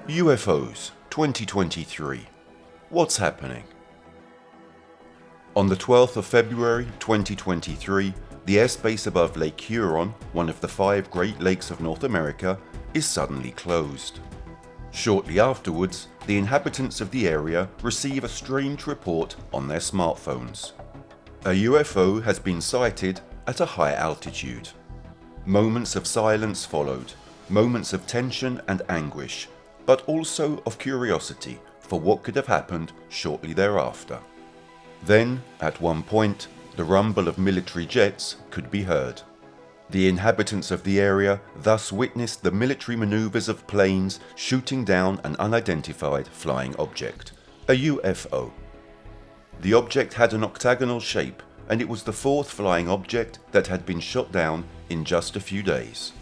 UFOs 2023. What's happening? On the 12th of February 2023, the airspace above Lake Huron, one of the 5 Great Lakes of North America, is suddenly closed. Shortly afterwards, the inhabitants of the area receive a strange report on their smartphones. A UFO has been sighted at a high altitude. Moments of silence followed, moments of tension and anguish, but also of curiosity for what could have happened shortly thereafter. Then, at one point, the rumble of military jets could be heard. The inhabitants of the area thus witnessed the military maneuvers of planes shooting down an unidentified flying object, a UFO. The object had an octagonal shape, and it was the 4th flying object that had been shot down in just a few days.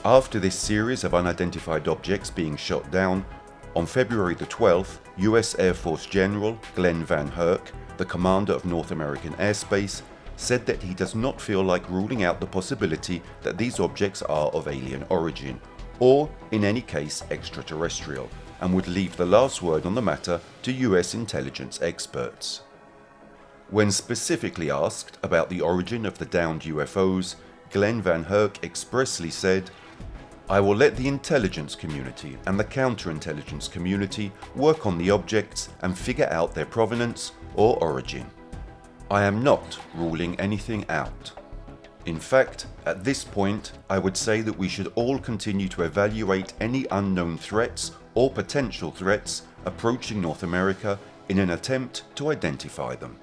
After this series of unidentified objects being shot down, on February the 12th, US Air Force General Glenn Van Herk, the commander of North American airspace, said that he does not feel like ruling out the possibility that these objects are of alien origin, or in any case extraterrestrial, and would leave the last word on the matter to US intelligence experts. When specifically asked about the origin of the downed UFOs, Glenn Van Herk expressly said, "I will let the intelligence community and the counterintelligence community work on the objects and figure out their provenance or origin. I am not ruling anything out. In fact, at this point, I would say that we should all continue to evaluate any unknown threats or potential threats approaching North America in an attempt to identify them."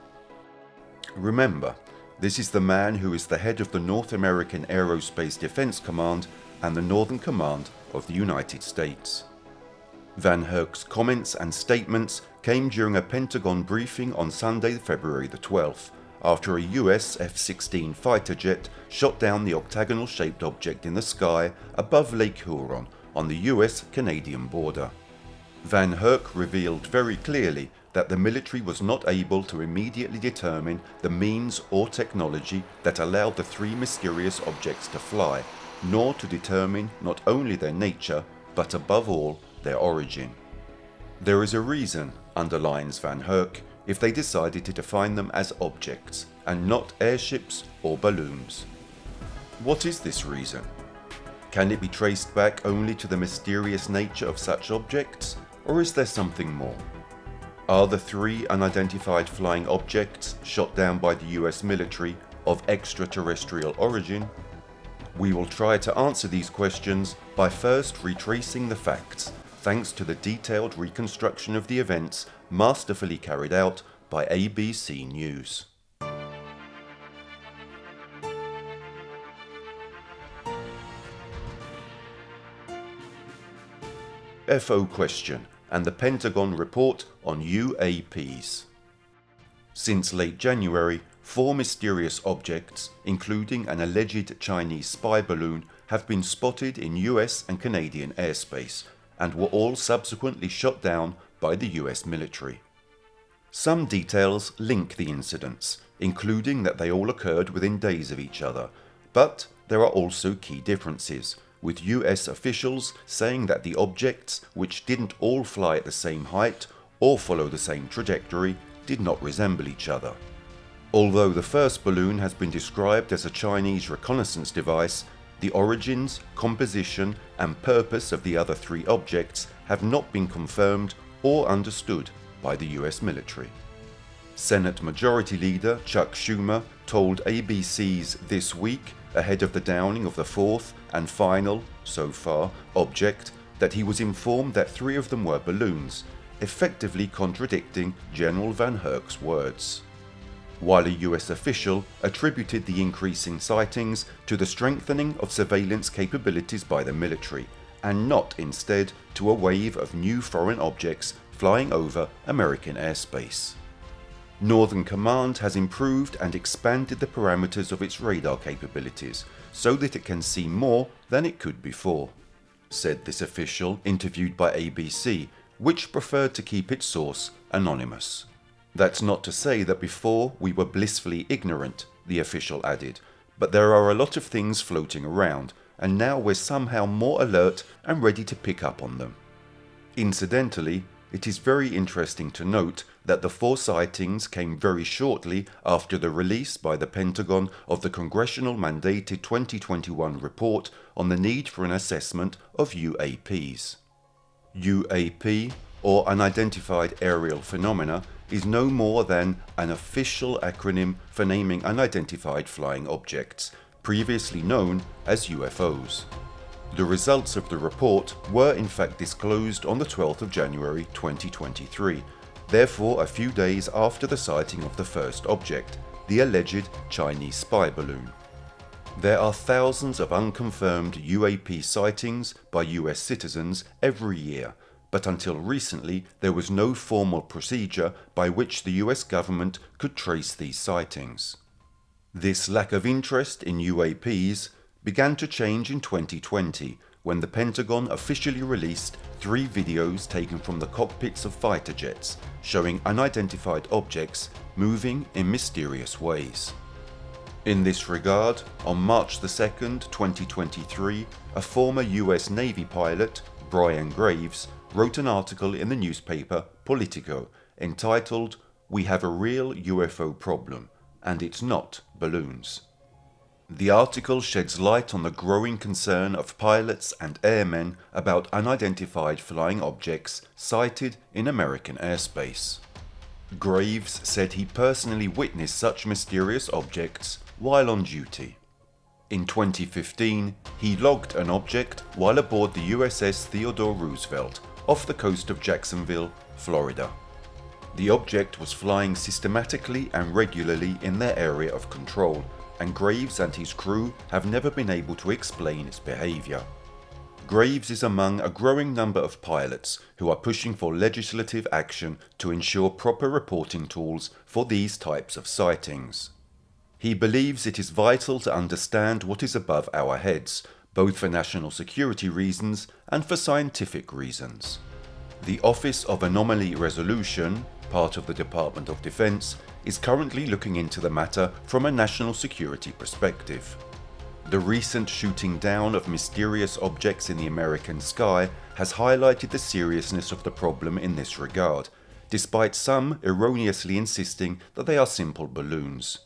Remember, this is the man who is the head of the North American Aerospace Defense Command and the Northern Command of the United States. Van Herk's comments and statements came during a Pentagon briefing on Sunday, February the 12th, after a US F-16 fighter jet shot down the octagonal-shaped object in the sky above Lake Huron on the US-Canadian border. Van Herk revealed very clearly that the military was not able to immediately determine the means or technology that allowed the 3 mysterious objects to fly, nor to determine not only their nature, but above all, their origin. There is a reason, underlines Van Herk, if they decided to define them as objects, and not airships or balloons. What is this reason? Can it be traced back only to the mysterious nature of such objects, or is there something more? Are the 3 unidentified flying objects shot down by the US military of extraterrestrial origin? We will try to answer these questions by first retracing the facts, thanks to the detailed reconstruction of the events masterfully carried out by ABC News. UFO question and the Pentagon report on UAPs. Since late January, 4 mysterious objects, including an alleged Chinese spy balloon, have been spotted in US and Canadian airspace, and were all subsequently shot down by the US military. Some details link the incidents, including that they all occurred within days of each other, but there are also key differences, with US officials saying that the objects, which didn't all fly at the same height or follow the same trajectory, did not resemble each other. Although the first balloon has been described as a Chinese reconnaissance device, the origins, composition and purpose of the other 3 objects have not been confirmed or understood by the US military. Senate Majority Leader Chuck Schumer told ABC's This Week, ahead of the downing of the 4th and final, so far, object, that he was informed that 3 of them were balloons, effectively contradicting General Van Herk's words. While a US official attributed the increasing sightings to the strengthening of surveillance capabilities by the military, and not instead to a wave of new foreign objects flying over American airspace. Northern Command has improved and expanded the parameters of its radar capabilities so that it can see more than it could before, said this official interviewed by ABC, which preferred to keep its source anonymous. That's not to say that before we were blissfully ignorant, the official added, but there are a lot of things floating around, and now we're somehow more alert and ready to pick up on them. Incidentally, it is very interesting to note that the 4 sightings came very shortly after the release by the Pentagon of the congressional mandated 2021 report on the need for an assessment of UAPs. UAP, or Unidentified Aerial Phenomena, is no more than an official acronym for naming unidentified flying objects, previously known as UFOs. The results of the report were in fact disclosed on the 12th of January 2023, therefore a few days after the sighting of the first object, the alleged Chinese spy balloon. There are thousands of unconfirmed UAP sightings by US citizens every year, but until recently there was no formal procedure by which the US government could trace these sightings. This lack of interest in UAPs began to change in 2020 when the Pentagon officially released 3 videos taken from the cockpits of fighter jets showing unidentified objects moving in mysterious ways. In this regard, on March 2nd, 2023, a former US Navy pilot, Brian Graves, wrote an article in the newspaper Politico entitled "We Have a Real UFO Problem, and It's Not Balloons." The article sheds light on the growing concern of pilots and airmen about unidentified flying objects sighted in American airspace. Graves said he personally witnessed such mysterious objects while on duty. In 2015, he logged an object while aboard the USS Theodore Roosevelt off the coast of Jacksonville, Florida. The object was flying systematically and regularly in their area of control, and Graves and his crew have never been able to explain its behavior. Graves is among a growing number of pilots who are pushing for legislative action to ensure proper reporting tools for these types of sightings. He believes it is vital to understand what is above our heads, both for national security reasons and for scientific reasons. The Office of Anomaly Resolution, part of the Department of Defense, is currently looking into the matter from a national security perspective. The recent shooting down of mysterious objects in the American sky has highlighted the seriousness of the problem in this regard, despite some erroneously insisting that they are simple balloons.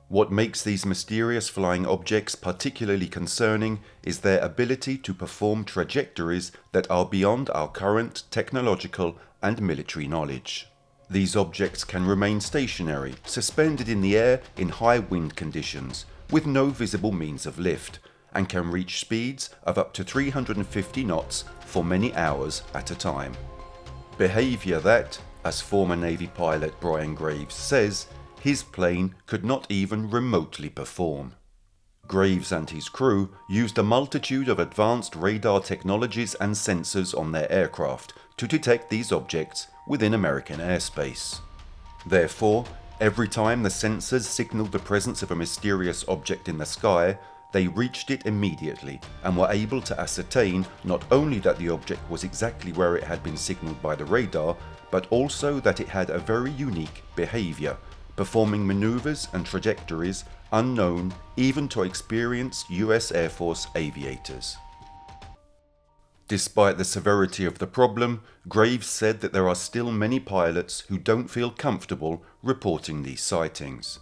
What makes these mysterious flying objects particularly concerning is their ability to perform trajectories that are beyond our current technological and military knowledge. These objects can remain stationary, suspended in the air in high wind conditions, with no visible means of lift, and can reach speeds of up to 350 knots for many hours at a time. Behavior that, as former Navy pilot Brian Graves says, his plane could not even remotely perform. Graves and his crew used a multitude of advanced radar technologies and sensors on their aircraft to detect these objects within American airspace. Therefore, every time the sensors signaled the presence of a mysterious object in the sky, they reached it immediately and were able to ascertain not only that the object was exactly where it had been signaled by the radar, but also that it had a very unique behavior, performing maneuvers and trajectories unknown even to experienced US Air Force aviators. Despite the severity of the problem, Graves said that there are still many pilots who don't feel comfortable reporting these sightings.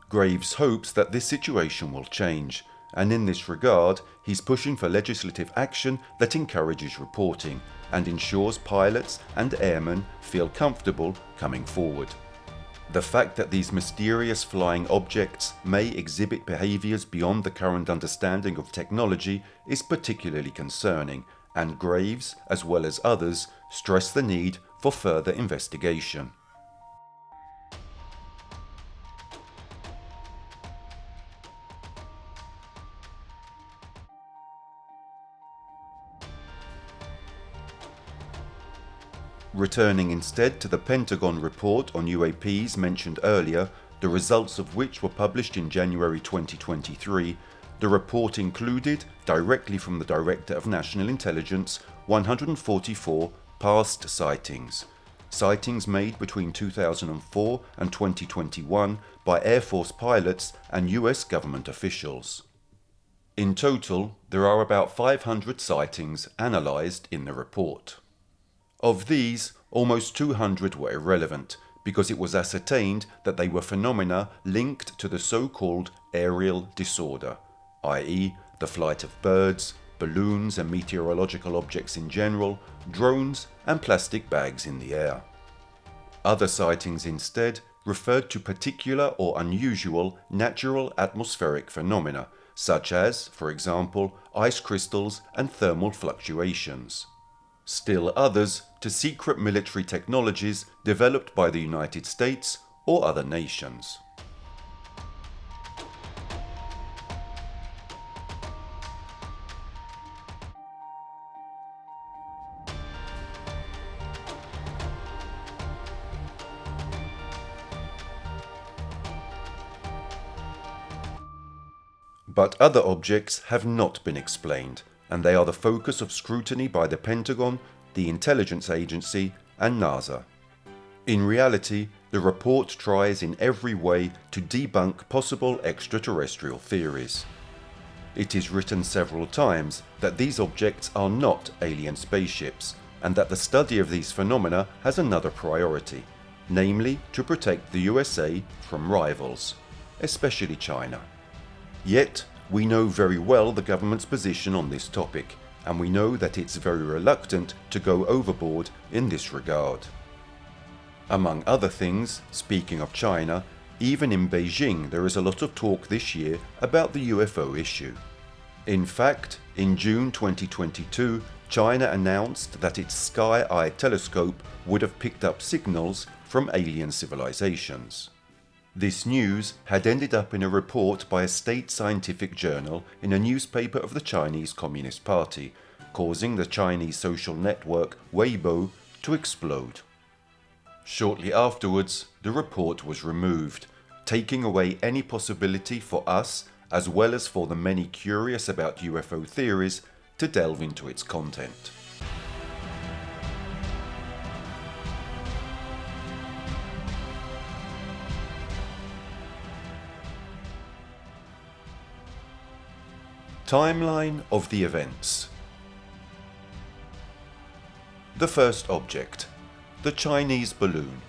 Graves hopes that this situation will change, and in this regard, he's pushing for legislative action that encourages reporting and ensures pilots and airmen feel comfortable coming forward. The fact that these mysterious flying objects may exhibit behaviors beyond the current understanding of technology is particularly concerning, and Graves, as well as others, stress the need for further investigation. Returning instead to the Pentagon report on UAPs mentioned earlier, the results of which were published in January 2023, the report included, directly from the Director of National Intelligence, 144 past sightings. Sightings made between 2004 and 2021 by Air Force pilots and US government officials. In total, there are about 500 sightings analysed in the report. Of these, almost 200 were irrelevant because it was ascertained that they were phenomena linked to the so-called aerial disorder, i.e. the flight of birds, balloons and meteorological objects in general, drones and plastic bags in the air. Other sightings instead referred to particular or unusual natural atmospheric phenomena, such as, for example, ice crystals and thermal fluctuations. Still others to secret military technologies developed by the United States or other nations. But other objects have not been explained, and they are the focus of scrutiny by the Pentagon, the intelligence agency, and NASA. In reality, the report tries in every way to debunk possible extraterrestrial theories. It is written several times that these objects are not alien spaceships, and that the study of these phenomena has another priority, namely to protect the USA from rivals, especially China. Yet, we know very well the government's position on this topic, and we know that it's very reluctant to go overboard in this regard. Among other things, speaking of China, even in Beijing there is a lot of talk this year about the UFO issue. In fact, in June 2022, China announced that its Sky Eye telescope would have picked up signals from alien civilizations. This news had ended up in a report by a state scientific journal in a newspaper of the Chinese Communist Party, causing the Chinese social network Weibo to explode. Shortly afterwards, the report was removed, taking away any possibility for us, as well as for the many curious about UFO theories, to delve into its content. Timeline of the events. The first object, the Chinese balloon.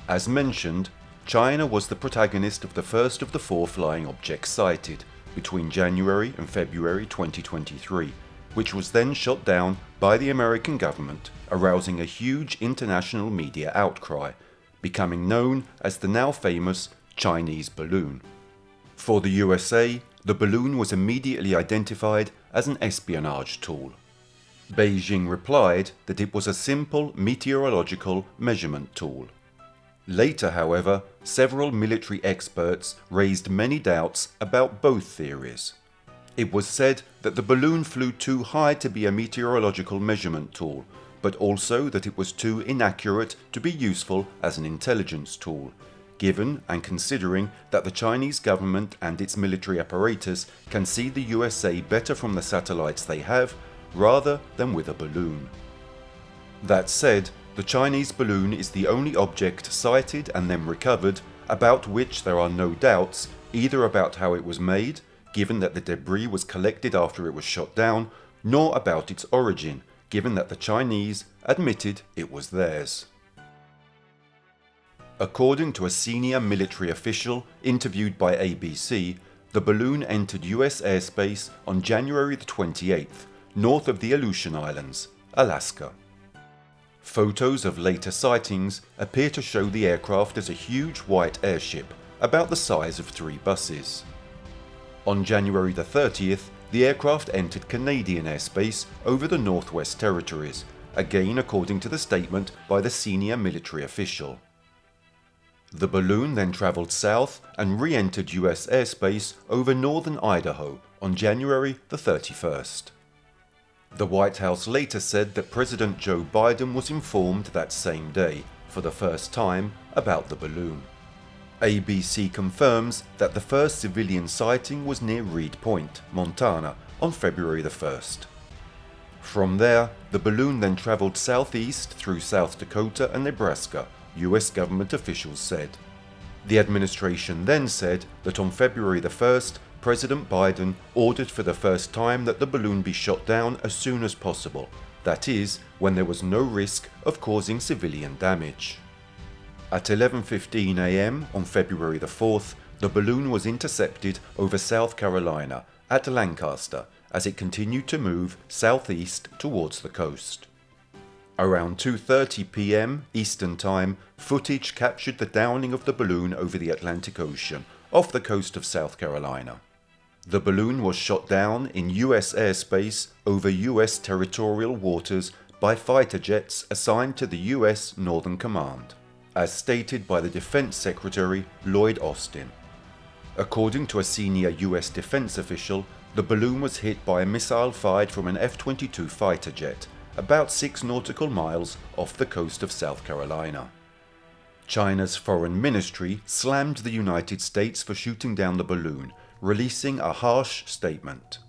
As mentioned, China was the protagonist of the first of the 4 flying objects sighted between January and February 2023, which was then shot down by the American government, arousing a huge international media outcry, becoming known as the now famous Chinese balloon. For the USA, the balloon was immediately identified as an espionage tool. Beijing replied that it was a simple meteorological measurement tool. Later, however, several military experts raised many doubts about both theories. It was said that the balloon flew too high to be a meteorological measurement tool, but also that it was too inaccurate to be useful as an intelligence tool, given and considering that the Chinese government and its military apparatus can see the USA better from the satellites they have, rather than with a balloon. That said, the Chinese balloon is the only object sighted and then recovered about which there are no doubts, either about how it was made, given that the debris was collected after it was shot down, nor about its origin, given that the Chinese admitted it was theirs. According to a senior military official interviewed by ABC, the balloon entered US airspace on January the 28th, north of the Aleutian Islands, Alaska. Photos of later sightings appear to show the aircraft as a huge white airship, about the size of 3 buses. On January the 30th, the aircraft entered Canadian airspace over the Northwest Territories, again according to the statement by the senior military official. The balloon then travelled south and re-entered US airspace over northern Idaho on January the 31st. The White House later said that President Joe Biden was informed that same day, for the first time, about the balloon. ABC confirms that the first civilian sighting was near Reed Point, Montana, on February the 1st. From there, the balloon then travelled southeast through South Dakota and Nebraska, US government officials said. The administration then said that on February the 1st, President Biden ordered for the first time that the balloon be shot down as soon as possible, that is, when there was no risk of causing civilian damage. At 11:15 a.m. on February the 4th, the balloon was intercepted over South Carolina at Lancaster as it continued to move southeast towards the coast. Around 2:30 p.m. Eastern Time, footage captured the downing of the balloon over the Atlantic Ocean off the coast of South Carolina. The balloon was shot down in US airspace over US territorial waters by fighter jets assigned to the US Northern Command, as stated by the Defense Secretary Lloyd Austin. According to a senior US defense official, the balloon was hit by a missile fired from an F-22 fighter jet about 6 nautical miles off the coast of South Carolina. China's foreign ministry slammed the United States for shooting down the balloon, releasing a harsh statement.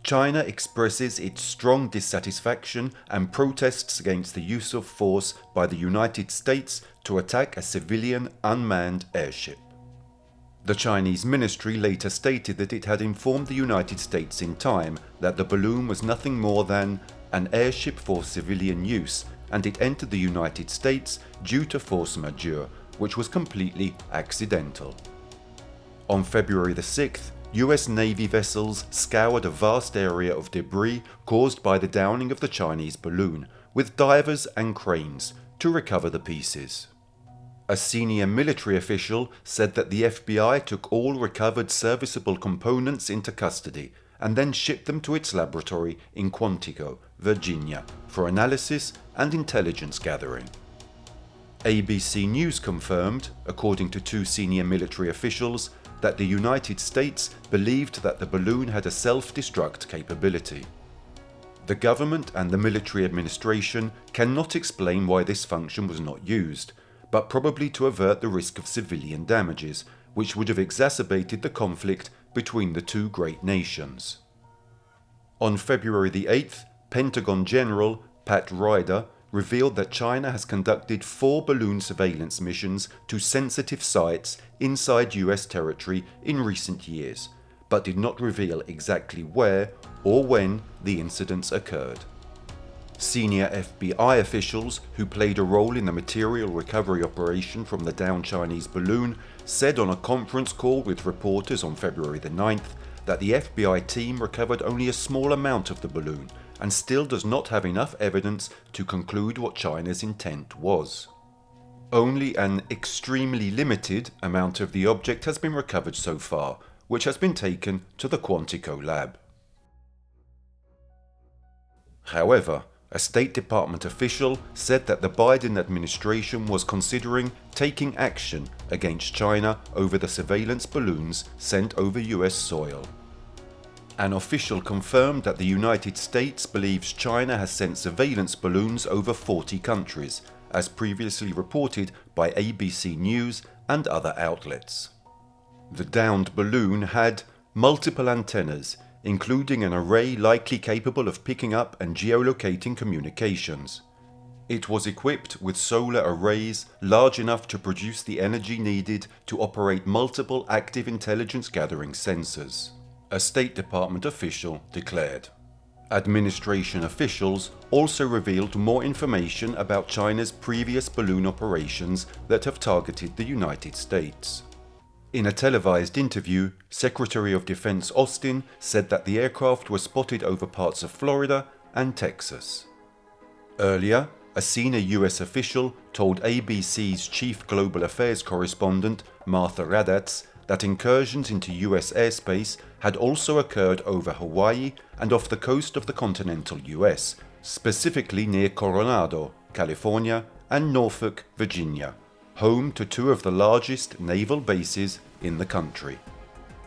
China expresses its strong dissatisfaction and protests against the use of force by the United States to attack a civilian unmanned airship. The Chinese ministry later stated that it had informed the United States in time that the balloon was nothing more than an airship for civilian use, and it entered the United States due to force majeure, which was completely accidental. On February the 6th, US Navy vessels scoured a vast area of debris caused by the downing of the Chinese balloon, with divers and cranes to recover the pieces. A senior military official said that the FBI took all recovered serviceable components into custody and then shipped them to its laboratory in Quantico, Virginia, for analysis and intelligence gathering. ABC News confirmed, according to 2 senior military officials, that the United States believed that the balloon had a self-destruct capability. The government and the military administration cannot explain why this function was not used, but probably to avert the risk of civilian damages, which would have exacerbated the conflict between the two great nations. On February the 8th, Pentagon General Pat Ryder revealed that China has conducted 4 balloon surveillance missions to sensitive sites inside US territory in recent years, but did not reveal exactly where or when the incidents occurred. Senior FBI officials who played a role in the material recovery operation from the downed Chinese balloon said on a conference call with reporters on February the 9th that the FBI team recovered only a small amount of the balloon and still does not have enough evidence to conclude what China's intent was. Only an extremely limited amount of the object has been recovered so far, which has been taken to the Quantico lab. However, a State Department official said that the Biden administration was considering taking action against China over the surveillance balloons sent over US soil. An official confirmed that the United States believes China has sent surveillance balloons over 40 countries, as previously reported by ABC News and other outlets. The downed balloon had multiple antennas, including an array likely capable of picking up and geolocating communications. It was equipped with solar arrays large enough to produce the energy needed to operate multiple active intelligence gathering sensors, a State Department official declared. Administration officials also revealed more information about China's previous balloon operations that have targeted the United States. In a televised interview, Secretary of Defense Austin said that the aircraft were spotted over parts of Florida and Texas. Earlier, a senior US official told ABC's chief global affairs correspondent Martha Raddatz that incursions into US airspace had also occurred over Hawaii and off the coast of the continental US, specifically near Coronado, California, and Norfolk, Virginia, home to 2 of the largest naval bases in the country.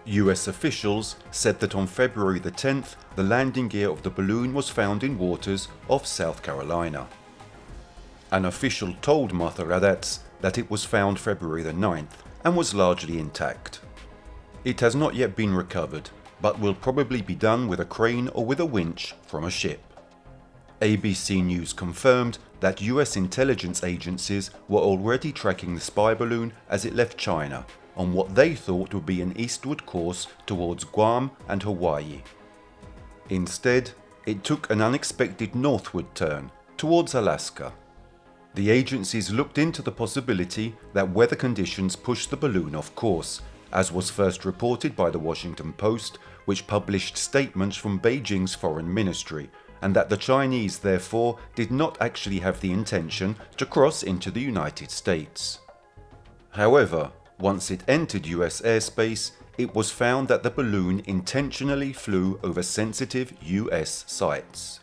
US officials said that on February the 10th, the landing gear of the balloon was found in waters off South Carolina. An official told Martha Raddatz that it was found February the 9th and was largely intact. It has not yet been recovered, but will probably be done with a crane or with a winch from a ship. ABC News confirmed that US intelligence agencies were already tracking the spy balloon as it left China, on what they thought would be an eastward course towards Guam and Hawaii. Instead, it took an unexpected northward turn towards Alaska. The agencies looked into the possibility that weather conditions pushed the balloon off course, as was first reported by the Washington Post, which published statements from Beijing's foreign ministry, and that the Chinese therefore did not actually have the intention to cross into the United States. However, once it entered US airspace, it was found that the balloon intentionally flew over sensitive US sites.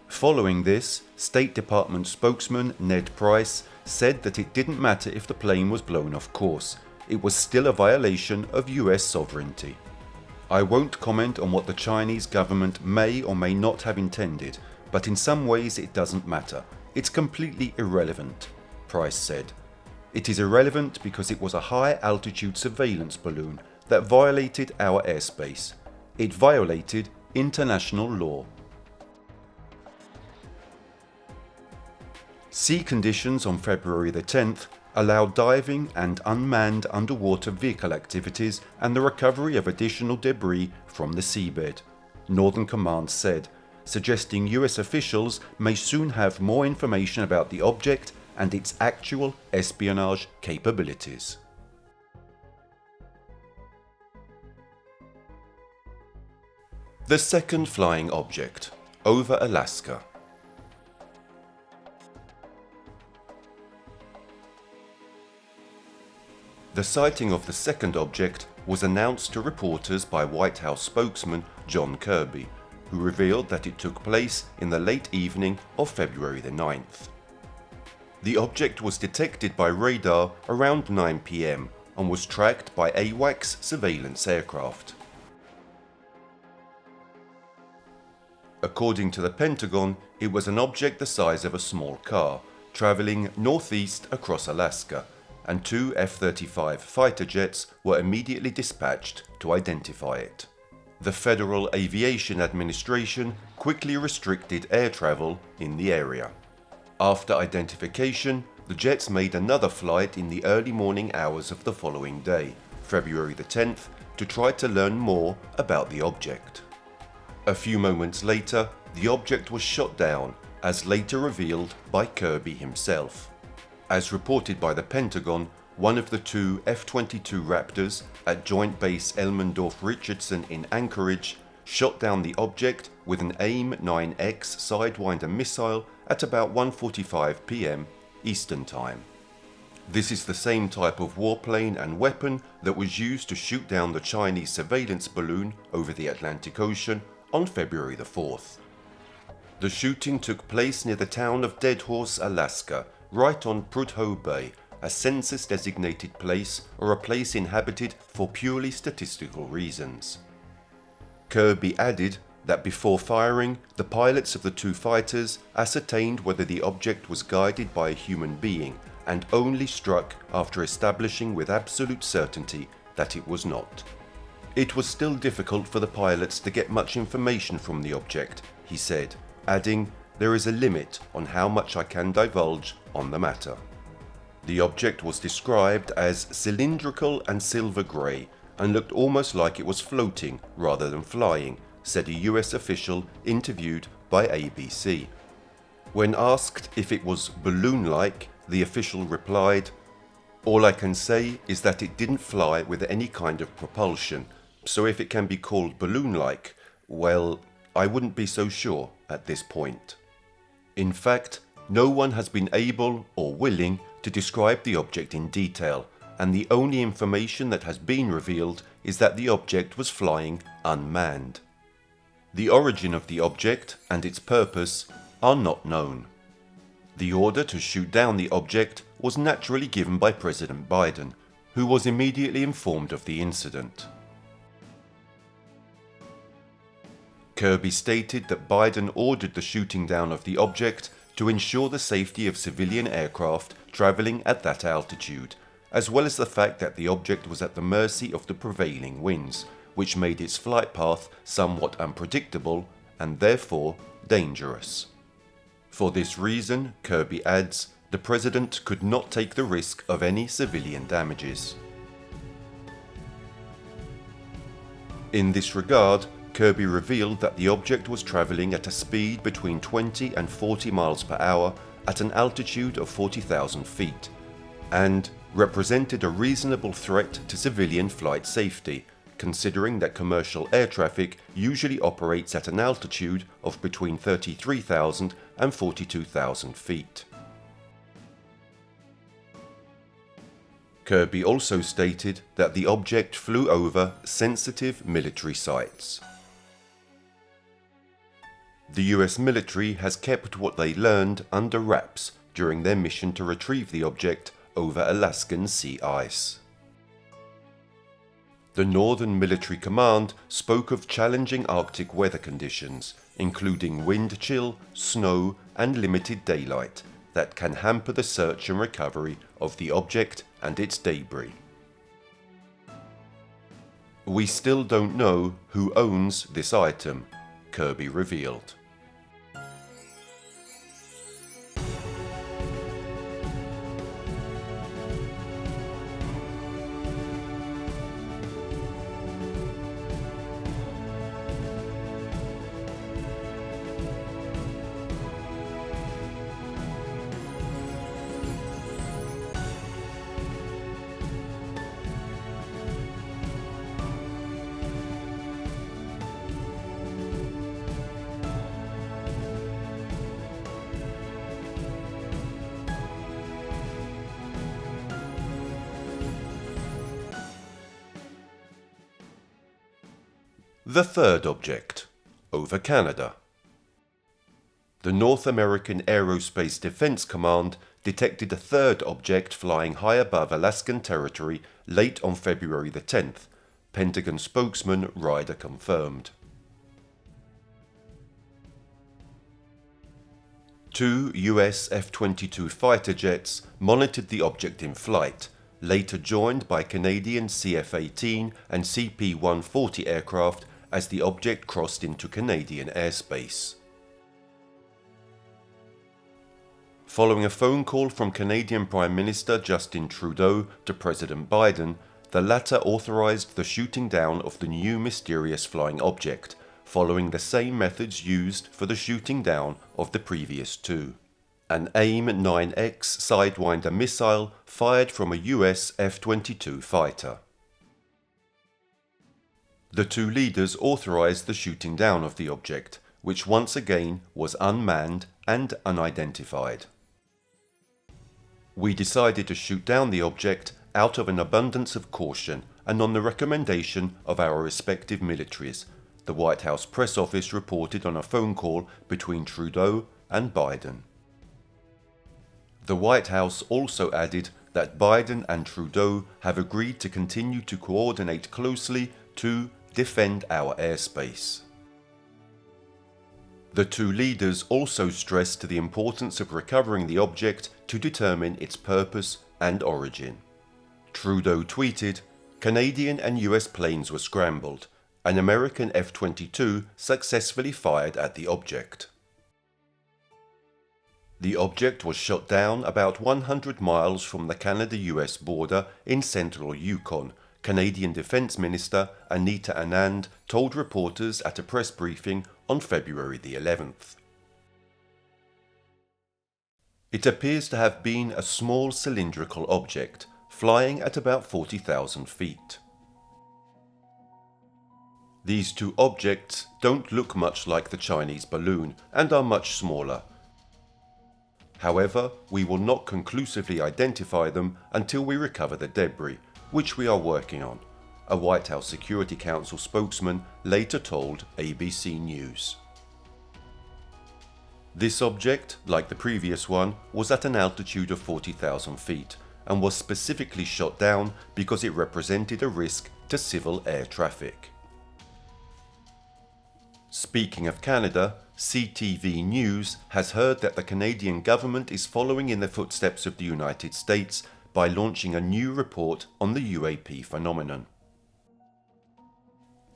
Following this, State Department spokesman Ned Price said that it didn't matter if the plane was blown off course, it was still a violation of US sovereignty. I won't comment on what the Chinese government may or may not have intended, but in some ways it doesn't matter. It's completely irrelevant, Price said. It is irrelevant because it was a high-altitude surveillance balloon that violated our airspace. It violated international law. Sea conditions on February the 10th allowed diving and unmanned underwater vehicle activities and the recovery of additional debris from the seabed, Northern Command said, suggesting US officials may soon have more information about the object and its actual espionage capabilities. The second flying object, over Alaska. The sighting of the second object was announced to reporters by White House spokesman John Kirby, who revealed that it took place in the late evening of February the 9th. The object was detected by radar around 9 p.m. and was tracked by AWACS surveillance aircraft. According to the Pentagon, it was an object the size of a small car, traveling northeast across Alaska, and 2 F-35 fighter jets were immediately dispatched to identify it. The Federal Aviation Administration quickly restricted air travel in the area. After identification, the jets made another flight in the early morning hours of the following day, February the 10th, to try to learn more about the object. A few moments later, the object was shot down, as later revealed by Kirby himself. As reported by the Pentagon, one of the 2 F-22 Raptors at Joint Base Elmendorf-Richardson in Anchorage shot down the object with an AIM-9X Sidewinder missile at about 1:45 p.m. Eastern Time. This is the same type of warplane and weapon that was used to shoot down the Chinese surveillance balloon over the Atlantic Ocean on February the 4th. The shooting took place near the town of Deadhorse, Alaska, right on Prudhoe Bay, a census-designated place or a place inhabited for purely statistical reasons. Kirby added that before firing, the pilots of the 2 fighters ascertained whether the object was guided by a human being and only struck after establishing with absolute certainty that it was not. It was still difficult for the pilots to get much information from the object, he said, adding, "There is a limit on how much I can divulge on the matter." The object was described as cylindrical and silver grey and looked almost like it was floating rather than flying, said a US official interviewed by ABC. When asked if it was balloon-like, the official replied, "All I can say is that it didn't fly with any kind of propulsion, so if it can be called balloon-like, well, I wouldn't be so sure at this point." In fact, no one has been able or willing to describe the object in detail, and the only information that has been revealed is that the object was flying unmanned. The origin of the object and its purpose are not known. The order to shoot down the object was naturally given by President Biden, who was immediately informed of the incident. Kirby stated that Biden ordered the shooting down of the object to ensure the safety of civilian aircraft traveling at that altitude, as well as the fact that the object was at the mercy of the prevailing winds, which made its flight path somewhat unpredictable and therefore dangerous. For this reason, Kirby adds, the President could not take the risk of any civilian damages. In this regard, Kirby revealed that the object was travelling at a speed between 20 and 40 miles per hour at an altitude of 40,000 feet, and represented a reasonable threat to civilian flight safety, considering that commercial air traffic usually operates at an altitude of between 33,000 and 42,000 feet. Kirby also stated that the object flew over sensitive military sites. The US military has kept what they learned under wraps during their mission to retrieve the object over Alaskan sea ice. The Northern Military Command spoke of challenging Arctic weather conditions, including wind chill, snow, and limited daylight, that can hamper the search and recovery of the object and its debris. We still don't know who owns this item, Kirby revealed. The third object, over Canada. The North American Aerospace Defense Command detected a third object flying high above Alaskan territory late on February the 10th, Pentagon spokesman Ryder confirmed. Two US F-22 fighter jets monitored the object in flight, later joined by Canadian CF-18 and CP-140 aircraft as the object crossed into Canadian airspace. Following a phone call from Canadian Prime Minister Justin Trudeau to President Biden, the latter authorized the shooting down of the new mysterious flying object, following the same methods used for the shooting down of the previous two. An AIM-9X Sidewinder missile fired from a US F-22 fighter. The two leaders authorized the shooting down of the object, which once again was unmanned and unidentified. We decided to shoot down the object out of an abundance of caution and on the recommendation of our respective militaries, the White House press office reported on a phone call between Trudeau and Biden. The White House also added that Biden and Trudeau have agreed to continue to coordinate closely to defend our airspace. The two leaders also stressed the importance of recovering the object to determine its purpose and origin. Trudeau tweeted, "Canadian and US planes were scrambled. An American F-22 successfully fired at the object." The object was shot down about 100 miles from the Canada-US border in central Yukon, Canadian Defence Minister Anita Anand told reporters at a press briefing on February the 11th. It appears to have been a small cylindrical object, flying at about 40,000 feet. These two objects don't look much like the Chinese balloon and are much smaller. However, we will not conclusively identify them until we recover the debris, which we are working on, a White House Security Council spokesman later told ABC News. This object, like the previous one, was at an altitude of 40,000 feet and was specifically shot down because it represented a risk to civil air traffic. Speaking of Canada, CTV News has heard that the Canadian government is following in the footsteps of the United States by launching a new report on the UAP phenomenon.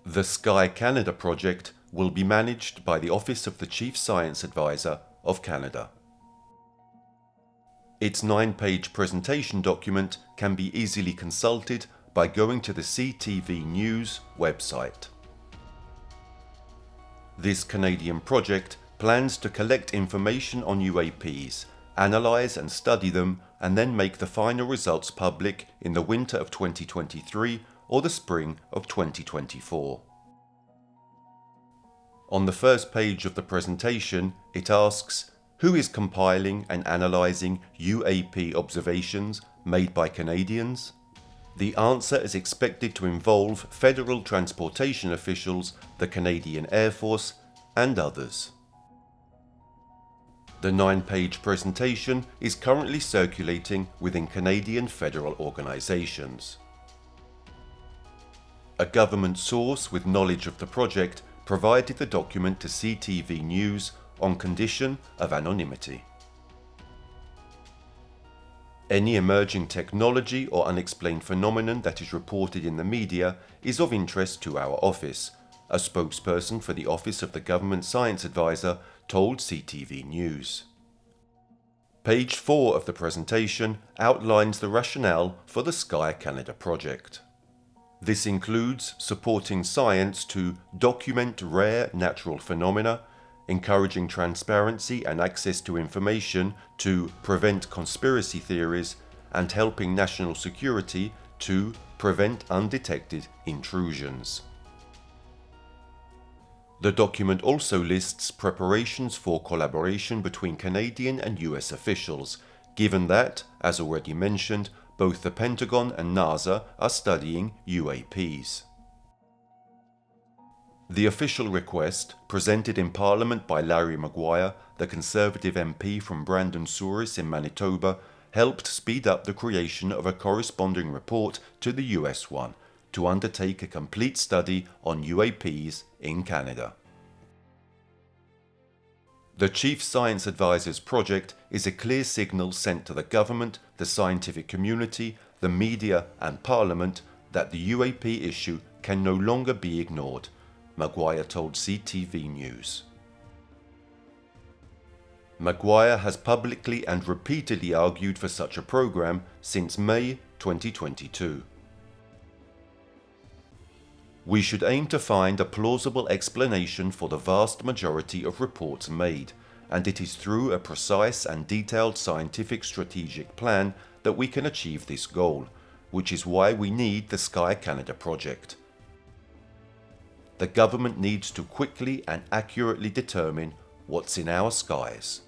The Sky Canada project will be managed by the Office of the Chief Science Advisor of Canada. Its 9-page presentation document can be easily consulted by going to the CTV News website. This Canadian project plans to collect information on UAPs, analyse and study them, and then make the final results public in the winter of 2023 or the spring of 2024. On the first page of the presentation, it asks, who is compiling and analysing UAP observations made by Canadians? The answer is expected to involve federal transportation officials, the Canadian Air Force, and others. The 9-page presentation is currently circulating within Canadian federal organisations. A government source with knowledge of the project provided the document to CTV News on condition of anonymity. Any emerging technology or unexplained phenomenon that is reported in the media is of interest to our office, a spokesperson for the Office of the Government Science Advisor told CTV News. Page 4 of the presentation outlines the rationale for the Sky Canada project. This includes supporting science to document rare natural phenomena, encouraging transparency and access to information to prevent conspiracy theories, and helping national security to prevent undetected intrusions. The document also lists preparations for collaboration between Canadian and US officials, given that, as already mentioned, both the Pentagon and NASA are studying UAPs. The official request, presented in Parliament by Larry Maguire, the Conservative MP from Brandon Souris in Manitoba, helped speed up the creation of a corresponding report to the US one, to undertake a complete study on UAPs in Canada. The Chief Science Advisor's project is a clear signal sent to the government, the scientific community, the media and Parliament that the UAP issue can no longer be ignored, Maguire told CTV News. Maguire has publicly and repeatedly argued for such a program since May 2022. We should aim to find a plausible explanation for the vast majority of reports made, and it is through a precise and detailed scientific strategic plan that we can achieve this goal, which is why we need the Sky Canada project. The government needs to quickly and accurately determine what's in our skies.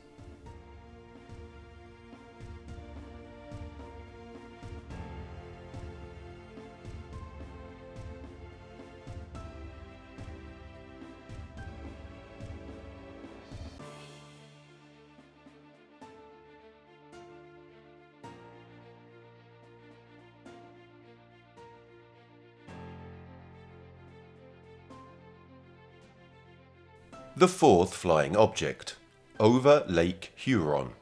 The fourth flying object, over Lake Huron.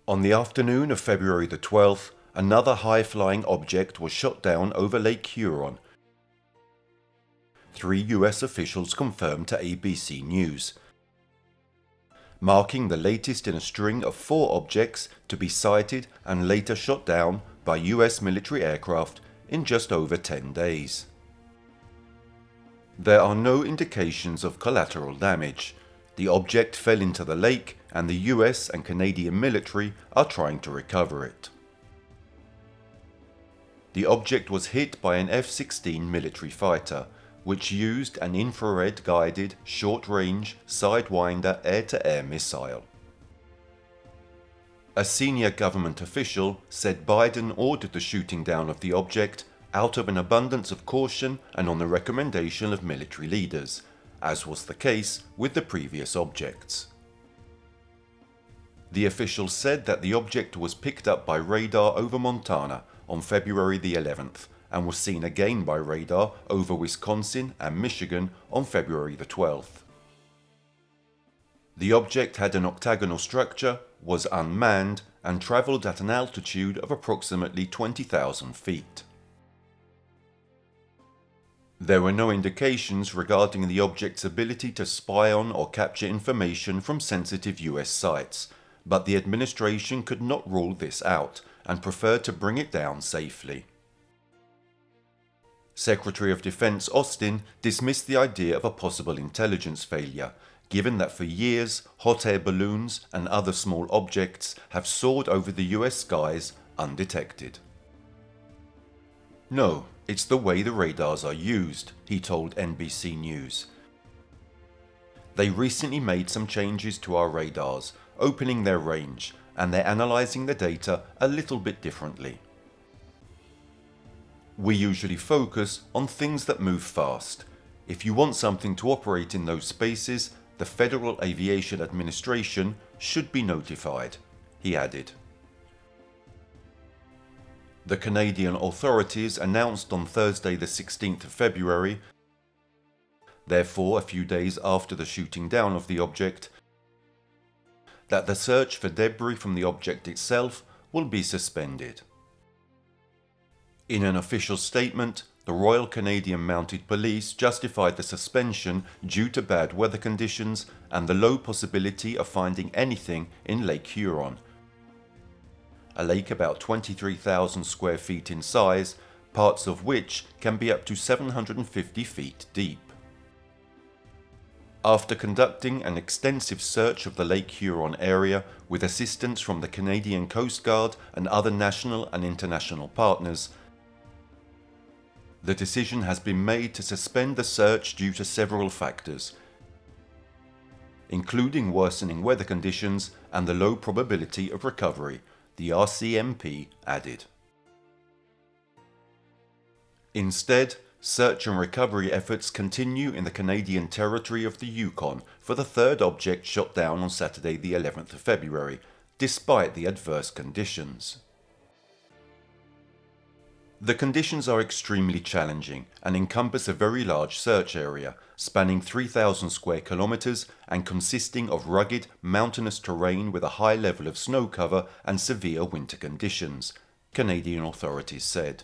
On the afternoon of February the 12th, another high-flying object was shot down over Lake Huron. 3 US officials confirmed to ABC News, marking the latest in a string of 4 objects to be sighted and later shot down by US military aircraft in just over 10 days. There are no indications of collateral damage. The object fell into the lake and the US and Canadian military are trying to recover it. The object was hit by an F-16 military fighter, which used an infrared-guided, short-range, Sidewinder air-to-air missile. A senior government official said Biden ordered the shooting down of the object out of an abundance of caution and on the recommendation of military leaders, as was the case with the previous objects. The official said that the object was picked up by radar over Montana on February the 11th and was seen again by radar over Wisconsin and Michigan on February the 12th. The object had an octagonal structure, was unmanned, and travelled at an altitude of approximately 20,000 feet. There were no indications regarding the object's ability to spy on or capture information from sensitive US sites, but the administration could not rule this out and preferred to bring it down safely. Secretary of Defense Austin dismissed the idea of a possible intelligence failure, given that for years hot air balloons and other small objects have soared over the US skies undetected. "No, it's the way the radars are used," he told NBC News. "They recently made some changes to our radars, opening their range, and they're analysing the data a little bit differently. We usually focus on things that move fast. If you want something to operate in those spaces, the Federal Aviation Administration should be notified," he added. The Canadian authorities announced on Thursday the 16th of February, therefore a few days after the shooting down of the object, that the search for debris from the object itself will be suspended. In an official statement, the Royal Canadian Mounted Police justified the suspension due to bad weather conditions and the low possibility of finding anything in Lake Huron, a lake about 23,000 square feet in size, parts of which can be up to 750 feet deep. After conducting an extensive search of the Lake Huron area with assistance from the Canadian Coast Guard and other national and international partners, the decision has been made to suspend the search due to several factors, including worsening weather conditions and the low probability of recovery, the RCMP added. Instead, search and recovery efforts continue in the Canadian territory of the Yukon for the third object shot down on Saturday the 11th of February, despite the adverse conditions. The conditions are extremely challenging and encompass a very large search area, spanning 3,000 square kilometers and consisting of rugged, mountainous terrain with a high level of snow cover and severe winter conditions, Canadian authorities said.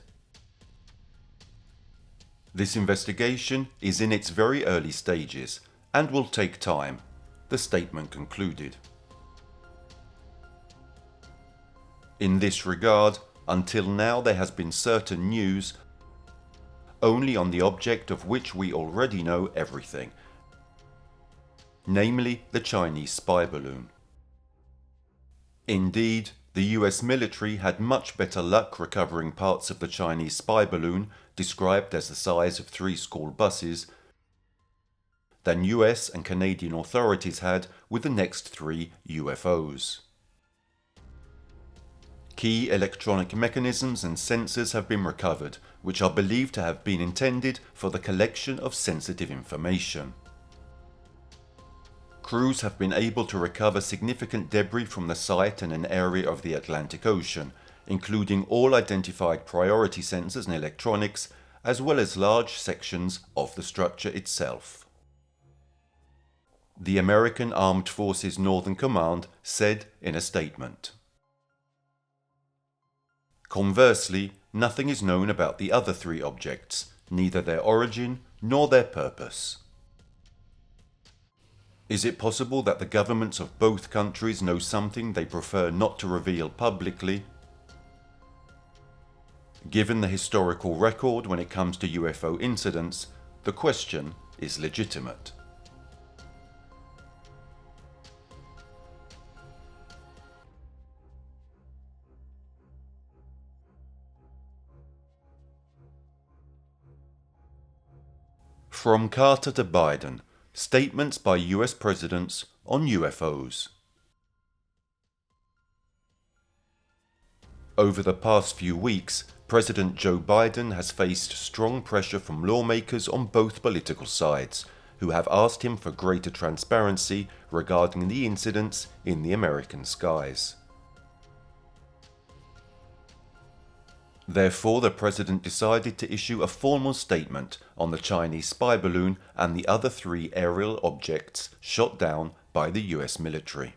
This investigation is in its very early stages and will take time, the statement concluded. In this regard, until now there has been certain news only on the object of which we already know everything, namely the Chinese spy balloon. Indeed, the US military had much better luck recovering parts of the Chinese spy balloon, described as the size of 3 school buses, than US and Canadian authorities had with the next 3 UFOs. Key electronic mechanisms and sensors have been recovered, which are believed to have been intended for the collection of sensitive information. Crews have been able to recover significant debris from the site and an area of the Atlantic Ocean, including all identified priority sensors and electronics, as well as large sections of the structure itself. The American Armed Forces Northern Command said in a statement. Conversely, nothing is known about the other 3 objects, neither their origin nor their purpose. Is it possible that the governments of both countries know something they prefer not to reveal publicly? Given the historical record when it comes to UFO incidents, the question is legitimate. From Carter to Biden, statements by US presidents on UFOs. Over the past few weeks, President Joe Biden has faced strong pressure from lawmakers on both political sides, who have asked him for greater transparency regarding the incidents in the American skies. Therefore, the president decided to issue a formal statement on the Chinese spy balloon and the other 3 aerial objects shot down by the US military.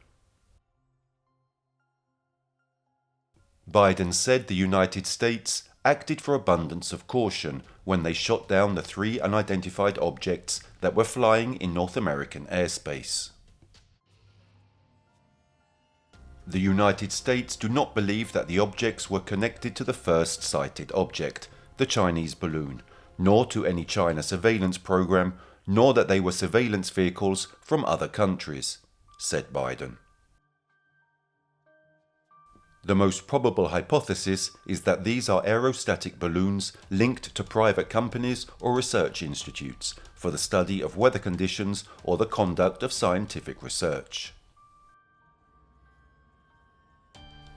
Biden said the United States acted for abundance of caution when they shot down the 3 unidentified objects that were flying in North American airspace. The United States do not believe that the objects were connected to the first sighted object, the Chinese balloon, nor to any China surveillance program, nor that they were surveillance vehicles from other countries, said Biden. The most probable hypothesis is that these are aerostatic balloons linked to private companies or research institutes for the study of weather conditions or the conduct of scientific research.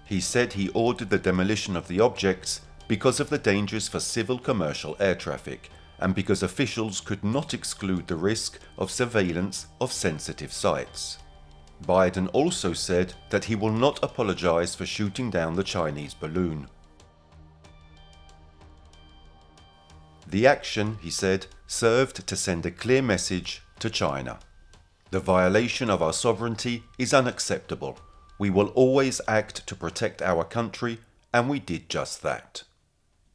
He said he ordered the demolition of the objects because of the dangers for civil commercial air traffic and because officials could not exclude the risk of surveillance of sensitive sites. Biden also said that he will not apologize for shooting down the Chinese balloon. The action, he said, served to send a clear message to China. The violation of our sovereignty is unacceptable. We will always act to protect our country, and we did just that.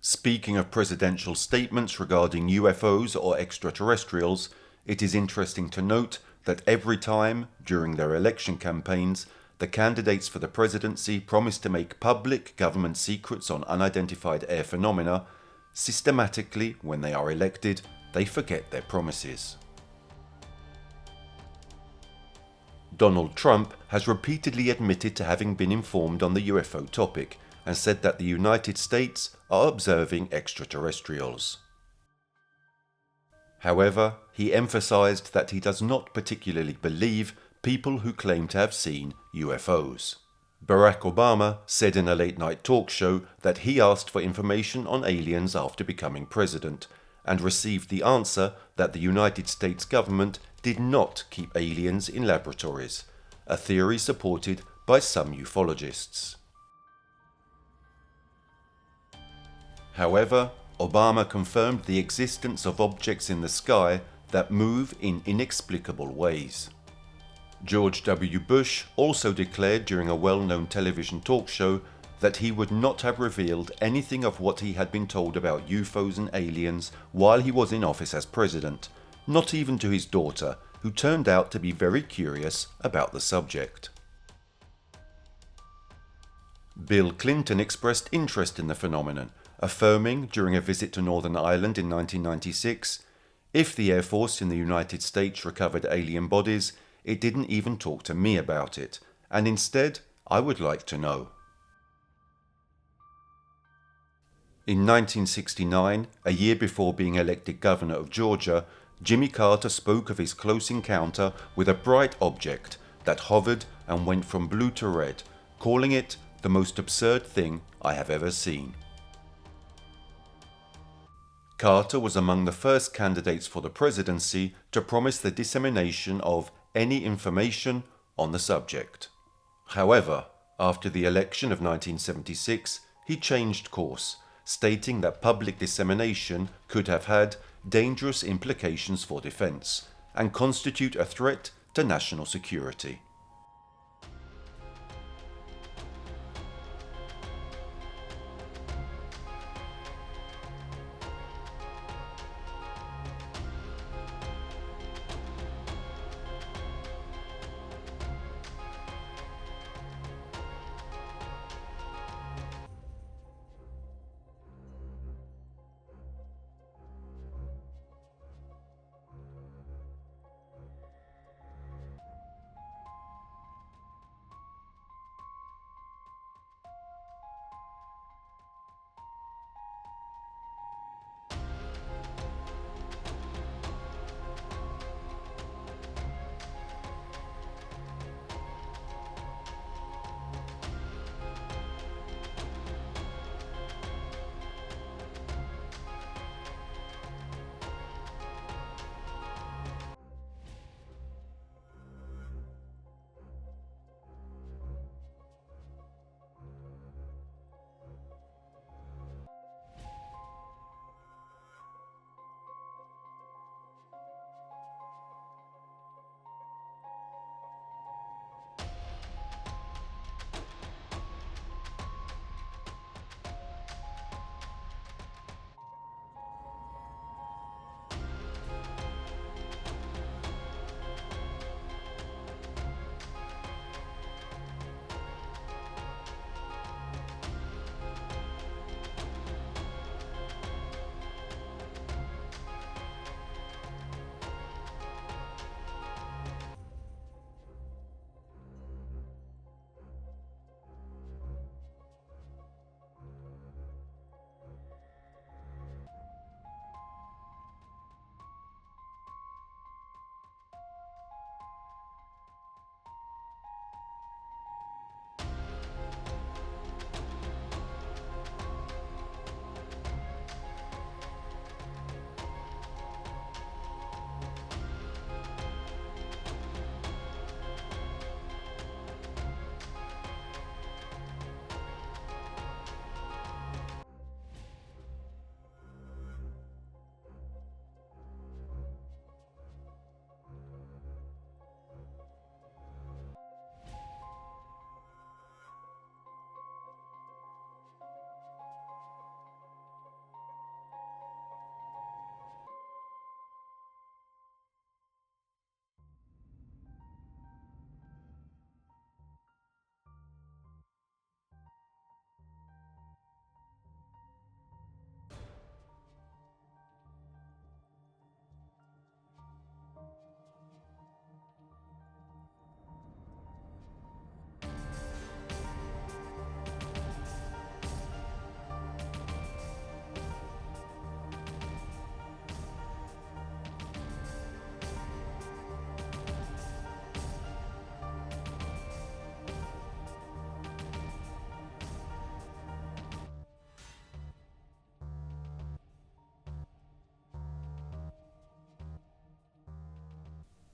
Speaking of presidential statements regarding UFOs or extraterrestrials, it is interesting to note that every time, during their election campaigns, the candidates for the presidency promise to make public government secrets on unidentified air phenomena, systematically, when they are elected, they forget their promises. Donald Trump has repeatedly admitted to having been informed on the UFO topic and said that the United States are observing extraterrestrials. However, he emphasized that he does not particularly believe people who claim to have seen UFOs. Barack Obama said in a late-night talk show that he asked for information on aliens after becoming president, and received the answer that the United States government did not keep aliens in laboratories, a theory supported by some ufologists. However, Obama confirmed the existence of objects in the sky that move in inexplicable ways. George W. Bush also declared during a well-known television talk show that he would not have revealed anything of what he had been told about UFOs and aliens while he was in office as president, not even to his daughter, who turned out to be very curious about the subject. Bill Clinton expressed interest in the phenomenon, affirming during a visit to Northern Ireland in 1996, if the Air Force in the United States recovered alien bodies, it didn't even talk to me about it, and instead, I would like to know. In 1969, a year before being elected governor of Georgia, Jimmy Carter spoke of his close encounter with a bright object that hovered and went from blue to red, calling it the most absurd thing I have ever seen. Carter was among the first candidates for the presidency to promise the dissemination of any information on the subject. However, after the election of 1976, he changed course, stating that public dissemination could have had dangerous implications for defense and constitute a threat to national security.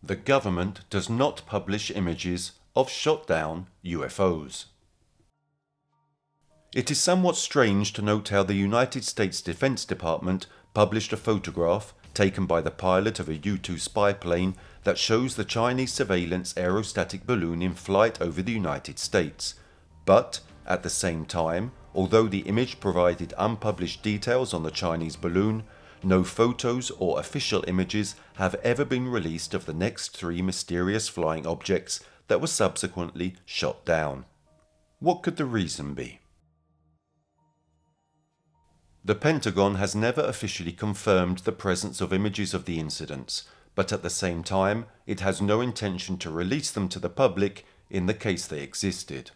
The government does not publish images of shot down UFOs. It is somewhat strange to note how the United States Defense Department published a photograph taken by the pilot of a U-2 spy plane that shows the Chinese surveillance aerostatic balloon in flight over the United States. But, at the same time, although the image provided unpublished details on the Chinese balloon, no photos or official images have ever been released of the next three mysterious flying objects that were subsequently shot down. What could the reason be? The Pentagon has never officially confirmed the presence of images of the incidents, but at the same time, it has no intention to release them to the public in the case they existed.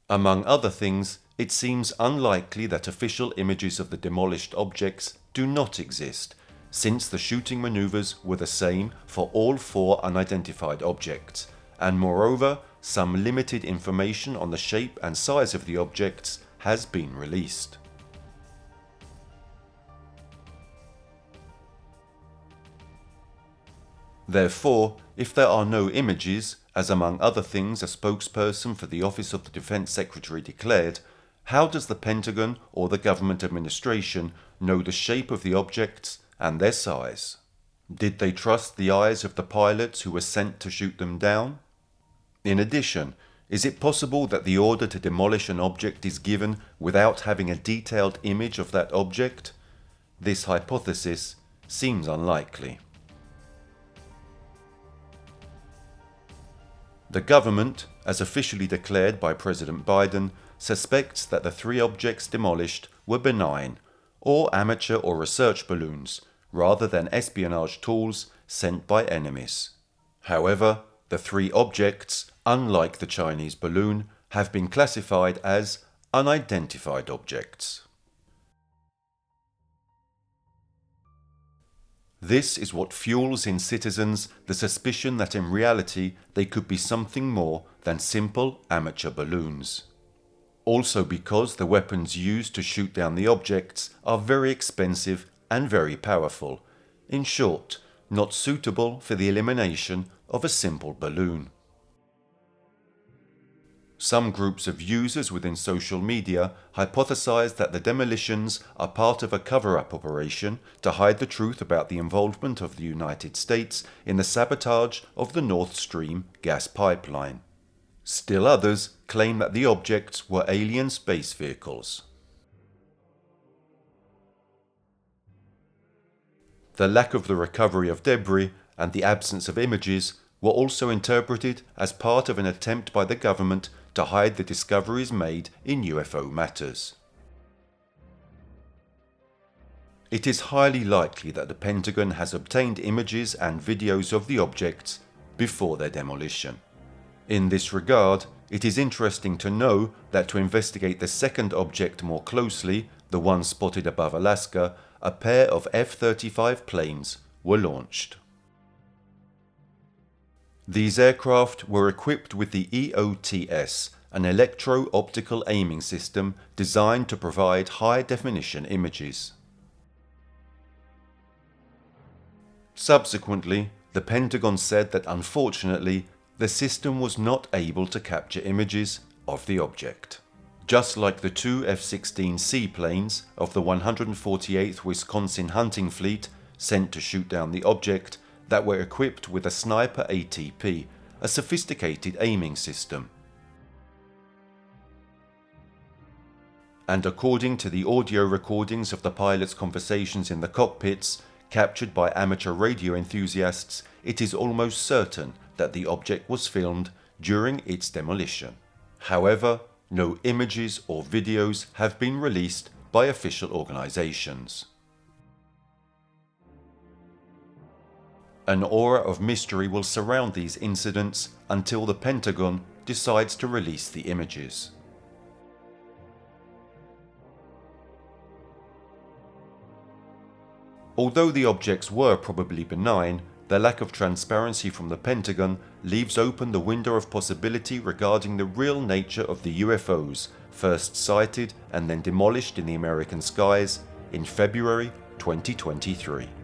Among other things, it seems unlikely that official images of the demolished objects do not exist, since the shooting maneuvers were the same for all four unidentified objects, and moreover, some limited information on the shape and size of the objects has been released. Therefore, if there are no images, as among other things a spokesperson for the Office of the Defense Secretary declared, how does the Pentagon or the government administration know the shape of the objects and their size? Did they trust the eyes of the pilots who were sent to shoot them down? In addition, is it possible that the order to demolish an object is given without having a detailed image of that object? This hypothesis seems unlikely. The government, as officially declared by President Biden, suspects that the three objects demolished were benign, or amateur or research balloons, rather than espionage tools sent by enemies. However, the three objects, unlike the Chinese balloon, have been classified as unidentified objects. This is what fuels in citizens the suspicion that in reality they could be something more than simple amateur balloons. Also because the weapons used to shoot down the objects are very expensive and very powerful. In short, not suitable for the elimination of a simple balloon. Some groups of users within social media hypothesize that the demolitions are part of a cover-up operation to hide the truth about the involvement of the United States in the sabotage of the Nord Stream gas pipeline. Still others claim that the objects were alien space vehicles. The lack of the recovery of debris and the absence of images were also interpreted as part of an attempt by the government to hide the discoveries made in UFO matters. It is highly likely that the Pentagon has obtained images and videos of the objects before their demolition. In this regard, it is interesting to know that to investigate the second object more closely, the one spotted above Alaska, a pair of F-35 planes were launched. These aircraft were equipped with the EOTS, an electro-optical aiming system designed to provide high-definition images. Subsequently, the Pentagon said that unfortunately, the system was not able to capture images of the object. Just like the two F-16C planes of the 148th Wisconsin Hunting Fleet sent to shoot down the object, that were equipped with a Sniper ATP, a sophisticated aiming system. And according to the audio recordings of the pilots' conversations in the cockpits, captured by amateur radio enthusiasts, it is almost certain that the object was filmed during its demolition. However, no images or videos have been released by official organizations. An aura of mystery will surround these incidents until the Pentagon decides to release the images. Although the objects were probably benign, the lack of transparency from the Pentagon leaves open the window of possibility regarding the real nature of the UFOs first sighted and then demolished in the American skies in February 2023.